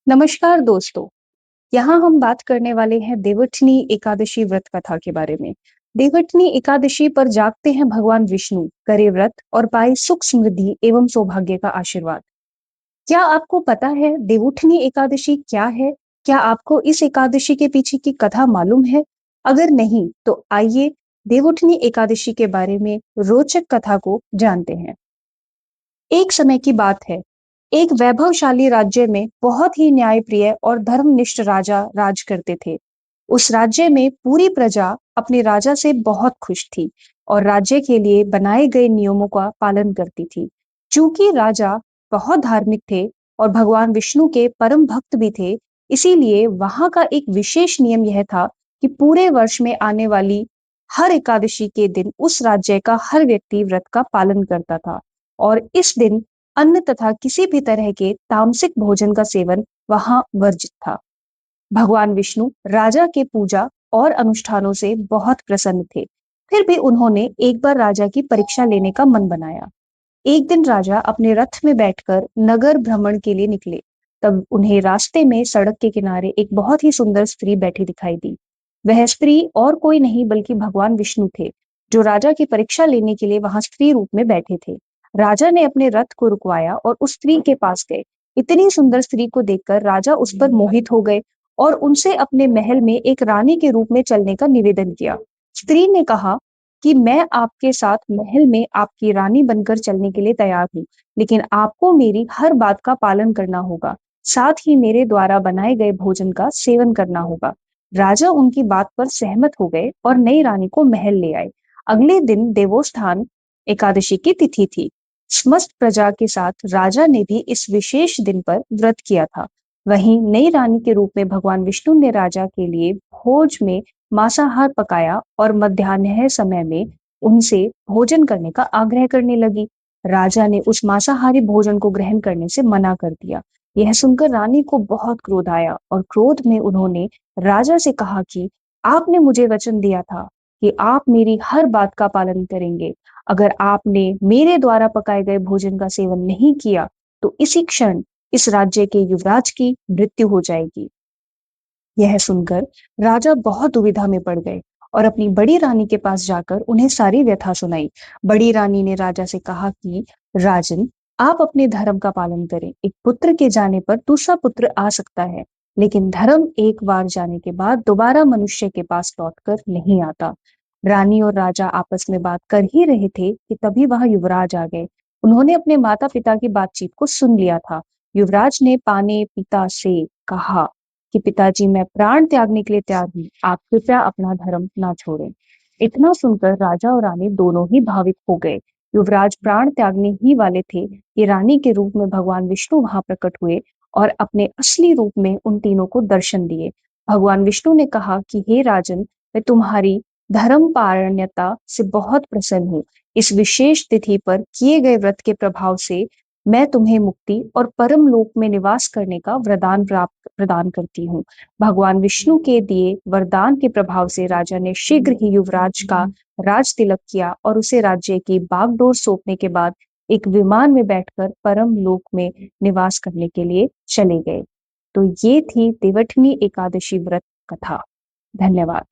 नमस्कार दोस्तों। यहाँ हम बात करने वाले हैं देवउठनी एकादशी व्रत कथा के बारे में। देवउठनी एकादशी पर जागते हैं भगवान विष्णु, करे व्रत और पाए सुख समृद्धि एवं सौभाग्य का आशीर्वाद। क्या आपको पता है देवउठनी एकादशी क्या है? क्या आपको इस एकादशी के पीछे की कथा मालूम है? अगर नहीं, तो आइए देवउठनी एकादशी के बारे में रोचक कथा को जानते हैं। एक समय की बात है। एक वैभवशाली राज्य में बहुत ही न्यायप्रिय और धर्मनिष्ठ राजा राज करते थे। उस राज्य में पूरी प्रजा अपने राजा से बहुत खुश थी और राज्य के लिए बनाए गए नियमों का पालन करती थी। चूंकि राजा बहुत धार्मिक थे और भगवान विष्णु के परम भक्त भी थे, इसीलिए वहां का एक विशेष नियम यह था कि पूरे वर्ष में आने वाली हर एकादशी के दिन उस राज्य का हर व्यक्ति व्रत का पालन करता था और इस दिन अन्न तथा किसी भी तरह के तामसिक भोजन का सेवन वहां वर्जित था। भगवान विष्णु राजा के पूजा और अनुष्ठानों से बहुत प्रसन्न थे। फिर भी उन्होंने एक बार राजा की परीक्षा लेने का मन बनाया। एक दिन राजा अपने रथ में बैठकर नगर भ्रमण के लिए निकले। तब उन्हें रास्ते में सड़क के किनारे एक बहुत ही सुंदर स्त्री बैठी दिखाई दी। वह स्त्री और कोई नहीं बल्कि भगवान विष्णु थे, जो राजा की परीक्षा लेने के लिए वहां स्त्री रूप में बैठे थे। राजा ने अपने रथ को रुकवाया और उस स्त्री के पास गए। इतनी सुंदर स्त्री को देखकर राजा उस पर मोहित हो गए और उनसे अपने महल में एक रानी के रूप में चलने का निवेदन किया। स्त्री ने कहा कि मैं आपके साथ महल में आपकी रानी बनकर चलने के लिए तैयार हूँ, लेकिन आपको मेरी हर बात का पालन करना होगा। साथ ही मेरे द्वारा बनाए गए भोजन का सेवन करना होगा। राजा उनकी बात पर सहमत हो गए और नई रानी को महल ले आए। अगले दिन देवोत्थान एकादशी की तिथि थी। समस्त प्रजा के साथ राजा ने भी इस विशेष दिन पर व्रत किया था। वहीं नई रानी के रूप में भगवान विष्णु ने राजा के लिए भोज में मांसाहार पकाया और मध्याह्न समय में उनसे भोजन करने का आग्रह करने लगी। राजा ने उस मांसाहारी भोजन को ग्रहण करने से मना कर दिया। यह सुनकर रानी को बहुत क्रोध आया और क्रोध में उन्होंने राजा से कहा कि आपने मुझे वचन दिया था कि आप मेरी हर बात का पालन करेंगे। अगर आपने मेरे द्वारा पकाए गए भोजन का सेवन नहीं किया, तो इसी क्षण इस राज्य के युवराज की मृत्यु हो जाएगी। यह सुनकर राजा बहुत दुविधा में पड़ गए और अपनी बड़ी रानी के पास जाकर उन्हें सारी व्यथा सुनाई। बड़ी रानी ने राजा से कहा कि राजन, आप अपने धर्म का पालन करें। एक पुत्र के जाने पर दूसरा पुत्र आ सकता है, लेकिन धर्म एक बार जाने के बाद दोबारा मनुष्य के पास लौटकर नहीं आता। रानी और राजा आपस में बात कर ही रहे थे कि तभी वहां युवराज आ गए। उन्होंने अपने माता पिता की बातचीत को सुन लिया था। युवराज ने पाने पिता से कहा कि पिताजी, मैं प्राण त्यागने के लिए तैयार हूँ, आप कृपया अपना धर्म ना छोड़ें। इतना सुनकर राजा और रानी दोनों ही भावित हो गए। युवराज प्राण त्यागने ही वाले थे कि रानी के रूप में भगवान विष्णु वहां प्रकट हुए और अपने असली रूप में उन तीनों को दर्शन दिए। भगवान विष्णु ने कहा कि हे राजन, मैं तुम्हारी धर्मपारण्यता से बहुत प्रसन्न हूँ। इस विशेष तिथि पर किए गए व्रत के प्रभाव से मैं तुम्हें मुक्ति और परम लोक में निवास करने का वरदान प्राप्त प्रदान करती हूँ। भगवान विष्णु के दिए वरदान के प्रभाव से राजा ने शीघ्र ही युवराज का राज तिलक किया और उसे राज्य की बागडोर सौंपने के बाद एक विमान में बैठकर परम लोक में निवास करने के लिए चले गए। तो ये थी देवठनी एकादशी व्रत कथा। धन्यवाद।